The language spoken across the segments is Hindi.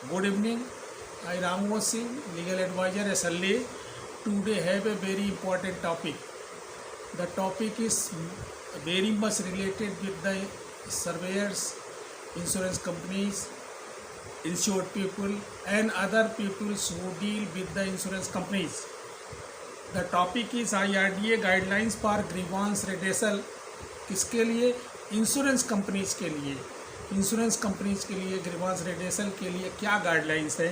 Good evening. I Ramu Singh, legal advisor SLA. Today have a very important topic. The topic is very much related with the surveyors, insurance companies, insured people and other people who deal with the insurance companies. The topic is IRDA guidelines for grievance redressal. किसके लिए? इंश्योरेंस कंपनीज के लिए। इंश्योरेंस कंपनीज के लिए ग्रीवांस रेडेसल के लिए क्या गाइडलाइंस है,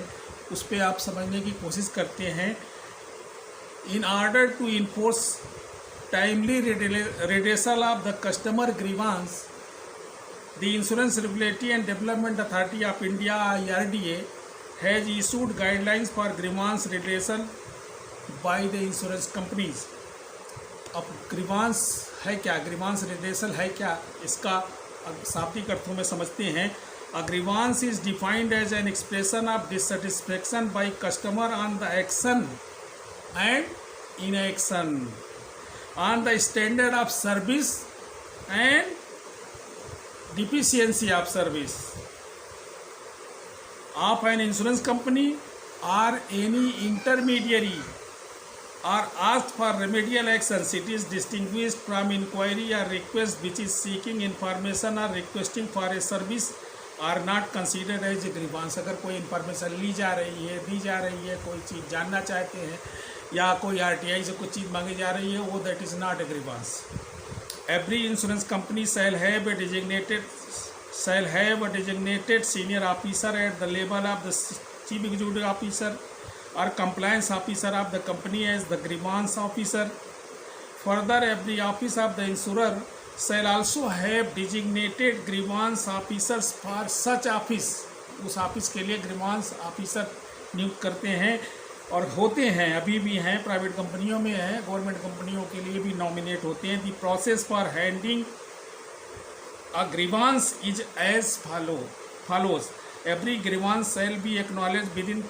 उस पर आप समझने की कोशिश करते हैं। In order to enforce timely redressal of the customer grievance, the Insurance Regulatory and Development Authority of India IRDA has issued guidelines for grievance redressal by the insurance companies. अब ग्रीवांस है क्या, ग्रीवांस रेडेसल है क्या, इसका शाब्दिक अर्थों में समझते हैं। A grievance is defined as an expression of dissatisfaction by customer on the action and inaction, on the standard of service and deficiency of service of an insurance company or any intermediary or asked for remedial actions. It is distinguished from inquiry or request which is seeking information or requesting for a service are not considered as a grievance. अगर कोई इंफॉर्मेशन ली जा रही है, दी जा रही है, कोई चीज़ जानना चाहते हैं या कोई RTI से कुछ चीज़ मांगी जा रही है, वो that is not a grievance. Every insurance company shall have a designated senior officer at the level of the chief executive officer or compliance officer of the company as the grievance officer. Further, every office of the insurer shall also have designated grievance officers for such office. उस ऑफिस के लिए grievance officer नियुक्त करते हैं और होते हैं, अभी भी हैं, प्राइवेट कंपनियों में हैं, गवर्नमेंट कंपनियों के लिए भी नॉमिनेट होते हैं। The process for handling a grievance is as follows. Every grievance shall be acknowledge within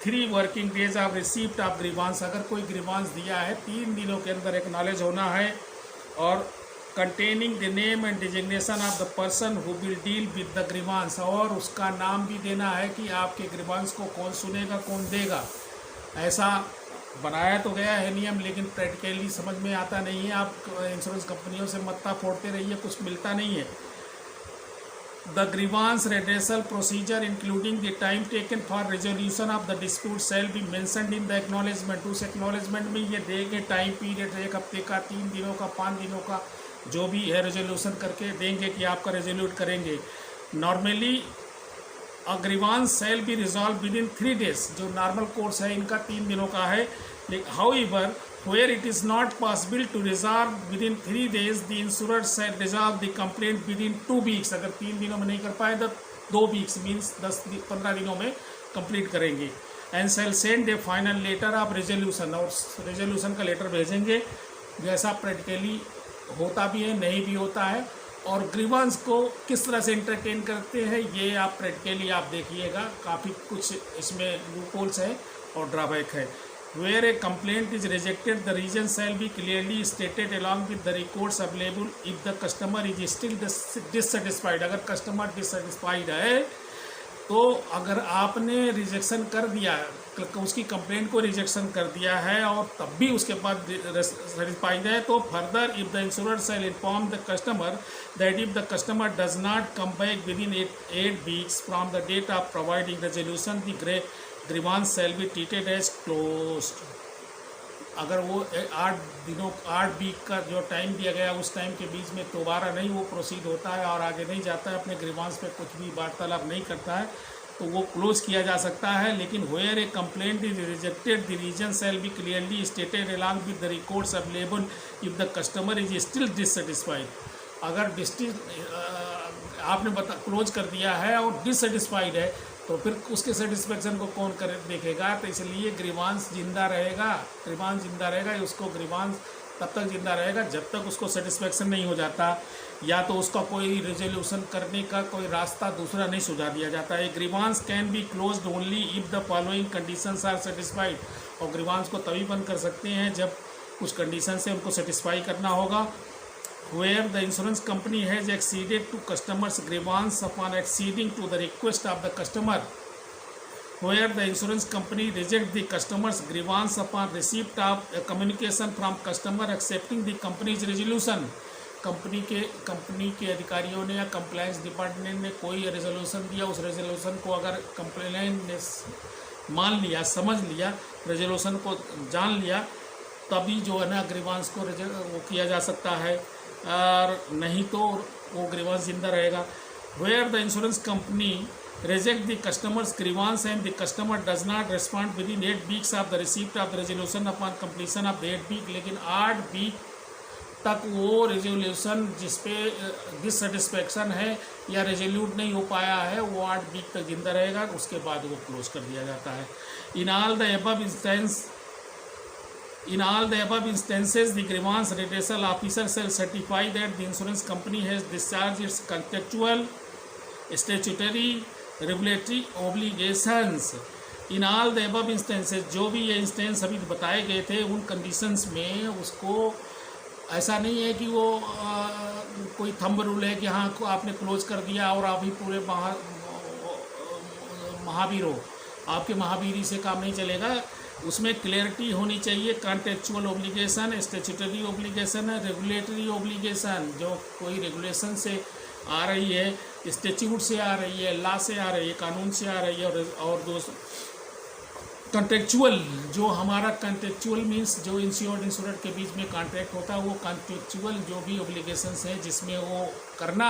3 working days of receipt of grievance. अगर कोई ग्रीवांस दिया है 3 दिनों के अंदर एक्नॉलेज होना है। और containing the name and designation of the person who will deal with the grievance, और उसका नाम भी देना है कि आपके ग्रीवांस को कौन सुनेगा, कौन देगा। ऐसा बनाया तो गया है नियम, लेकिन प्रैक्टिकली समझ में आता नहीं है। आप इंश्योरेंस कंपनियों से मत्ता फोड़ते रहिए, कुछ मिलता नहीं है। The grievance redressal procedure including the time taken for resolution of the dispute shall be mentioned in the acknowledgement. उस एक्नॉलेजमेंट में ये देंगे टाइम पीरियड, 1 हफ्ते का, 3 दिनों का, 5 दिनों का, जो भी है रेजोल्यूशन करके देंगे कि आपका रेजोल्यूट करेंगे। Normally a grievance shall be resolve with in 3 days, जो नॉर्मल कोर्स है इनका 3 दिनों का है। However, where it is not possible to resolve within 3 days, the insurer shall resolve the complaint within 2 weeks. अगर 3 दिनों में नहीं कर पाए तो 2 weeks मीन्स 10-15 दिनों में कंप्लीट करेंगे। And shall send a final letter of resolution, और रेजोल्यूशन का लेटर भेजेंगे, जैसा प्रैक्टिकली होता भी है, नहीं भी होता है। और ग्रीवांस को किस तरह से इंटरटेन करते हैं ये आप प्रैक्टिकली आप देखिएगा, काफ़ी कुछ इसमें लूपहोल्स है और ड्रॉबैक है। Where a complaint is rejected, the reason shall be clearly stated along with the records available if the customer is still dissatisfied. अगर कस्टमर डिससेटिस्फाइड है तो अगर आपने रिजेक्शन कर दिया, उसकी कंप्लेंट को रिजेक्शन कर दिया है और तब भी उसके बाद सेटिस्फाइड है, तो further if the insurer shall inform the customer that if the customer does not come back within 8 weeks from the date of providing resolution, the grievance shall be treated as closed. अगर वो 8 वीक का जो टाइम दिया गया उस टाइम के बीच में दोबारा नहीं वो प्रोसीड होता है और आगे नहीं जाता है, अपने ग्रीवांस पे कुछ भी वार्तालाप नहीं करता है, तो वो क्लोज किया जा सकता है। लेकिन where a complaint is rejected, the reason shall be clearly stated along with the records available if the customer is still dissatisfied. अगर आपने क्लोज कर दिया है और डिससेटिस्फाइड है तो फिर उसके सेटिस्फेक्शन को कौन कर देखेगा। तो इसलिए ग्रीवांस जिंदा रहेगा, उसको ग्रीवांस तब तक जिंदा रहेगा जब तक उसको सेटिस्फेक्शन नहीं हो जाता, या तो उसका कोई रेजोल्यूशन करने का कोई रास्ता दूसरा नहीं सुझा दिया जाता है। Grievance can be closed only if the following conditions are satisfied. और ग्रीवांस को तभी बंद कर सकते हैं जब कुछ कंडीशन से उनको सेटिस्फाई करना होगा। where the insurance company has acceded to customers' grievance upon acceding to the request of the customer where the insurance company reject the customer's grievance upon receipt of a communication from customer accepting the company's resolution। Company के अधिकारियों ने या कंप्लायंस डिपार्टमेंट ने कोई रेजोल्यूशन दिया, उस रेजोल्यूशन को अगर कंप्लेनेंट ने मान लिया, समझ लिया, रेजोल्यूशन को जान लिया, तभी जो है ना ग्रीवांस को वो किया जा सकता है, और नहीं तो वो ग्रीवांस जिंदा रहेगा। Where the insurance company reject the customer's grievance and the customer does not respond within 8 weeks of the receipt of the resolution upon completion of 8 week, लेकिन 8 वीक तक वो रेजोल्यूशन जिसपे डिससेटिस्फैक्शन है या रेजोल्यूट नहीं हो पाया है, वो 8 वीक तक जिंदा रहेगा, उसके बाद वो क्लोज कर दिया जाता है। In all the above instances, the grievance redressal officer shall certify that the insurance company has discharged its contractual, statutory, regulatory obligations. In all the above instances, जो भी ये इंस्टेंस अभी बताए गए थे, उन कंडीशंस में उसको ऐसा नहीं है कि वो कोई थंब रूल है कि हाँ आपने क्लोज कर दिया और आप ही पूरे महावीर हो, आपके महावीरी से काम नहीं चलेगा। उसमें क्लियरिटी होनी चाहिए। कॉन्ट्रेक्चुअल ओब्लिगेशन, स्टैट्यूटरी ओब्लिगेशन है, रेगुलेटरी ओब्लिगेशन जो कोई रेगुलेशन से आ रही है, स्टैट्यूट से आ रही है, लॉ से आ रही है, कानून से आ रही है, और दोस्तों कॉन्ट्रेक्चुअल, जो हमारा कॉन्ट्रेक्चुअल मीन्स जो इंश्योर्ड के बीच में कॉन्ट्रैक्ट होता है, वो कॉन्ट्रेक्चुअल जो भी ओब्लिगेशंस हैं जिसमें वो करना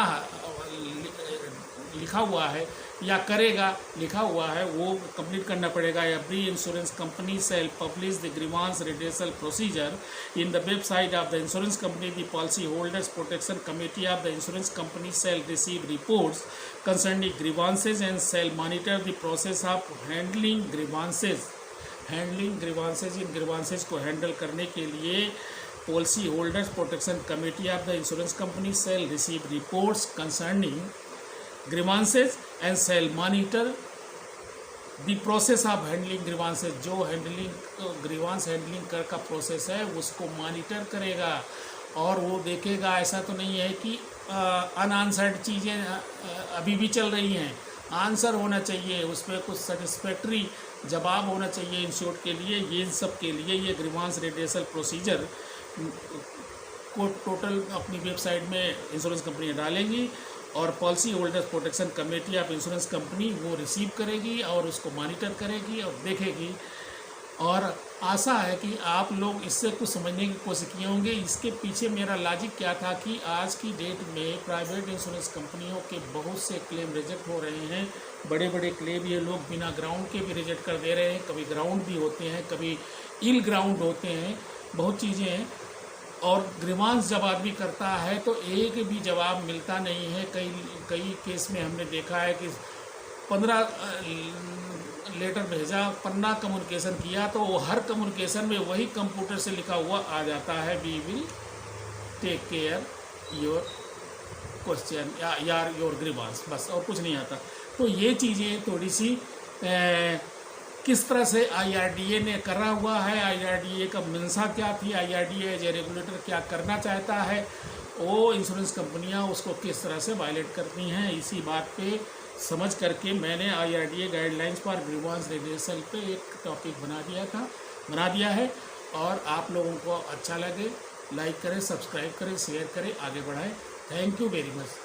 लिखा हुआ है या करेगा लिखा हुआ है, वो कंप्लीट करना पड़ेगा। Every insurance company shall publish the grievance redressal procedure in the website of the insurance company. The policy holders protection committee of the insurance company shall receive reports concerning grievances and shall monitor the process of handling grievances. In grievances को हैंडल करने के लिए policy holders protection committee of the insurance company shall receive reports concerning grievances and shall monitor the process of handling grievances। जो ग्रीवांस हैंडलिंग का प्रोसेस है उसको मॉनिटर करेगा और वो देखेगा। ऐसा तो नहीं है कि अनआंसर्ड चीज़ें अभी भी चल रही हैं, आंसर होना चाहिए, उस पर कुछ सेटिस्फैक्ट्री जवाब होना चाहिए इंश्योर्ड के लिए। ये सब के लिए ये ग्रीवांस रिड्रेसल प्रोसीजर को टोटल अपनी वेबसाइट में इंश्योरेंस कंपनी डालेंगी और policy holders protection committee of insurance company वो रिसीव करेगी और उसको मॉनिटर करेगी और देखेगी। और आशा है कि आप लोग इससे कुछ समझने की कोशिश किए होंगे। इसके पीछे मेरा लॉजिक क्या था कि आज की डेट में प्राइवेट इंश्योरेंस कंपनियों के बहुत से क्लेम रिजेक्ट हो रहे हैं। बड़े बड़े क्लेम ये लोग बिना ग्राउंड के भी रिजेक्ट कर दे रहे हैं, कभी ग्राउंड भी होते हैं, कभी इल ग्राउंड होते हैं, बहुत चीज़ें हैं। और ग्रीवांस जब आदमी करता है तो एक भी जवाब मिलता नहीं है। कई केस में हमने देखा है कि 15 लेटर भेजा, 15 कम्युनिकेशन किया, तो वो हर कम्युनिकेशन में वही कंप्यूटर से लिखा हुआ आ जाता है, we will take care your question या योर ग्रीवांस, बस, और कुछ नहीं आता। तो ये चीज़ें थोड़ी सी किस तरह से IRDA ने करा हुआ है, IRDA का मंशा क्या थी, IRDA एज ए रेगुलेटर क्या करना चाहता है, वो इंश्योरेंस कंपनियां उसको किस तरह से वायलेट करती हैं, इसी बात पे समझ करके मैंने IRDA guidelines for grievance redressal पे एक टॉपिक बना दिया है। और आप लोगों को अच्छा लगे लाइक करें, सब्सक्राइब करें, शेयर करें, आगे बढ़ाएं। Thank you very much.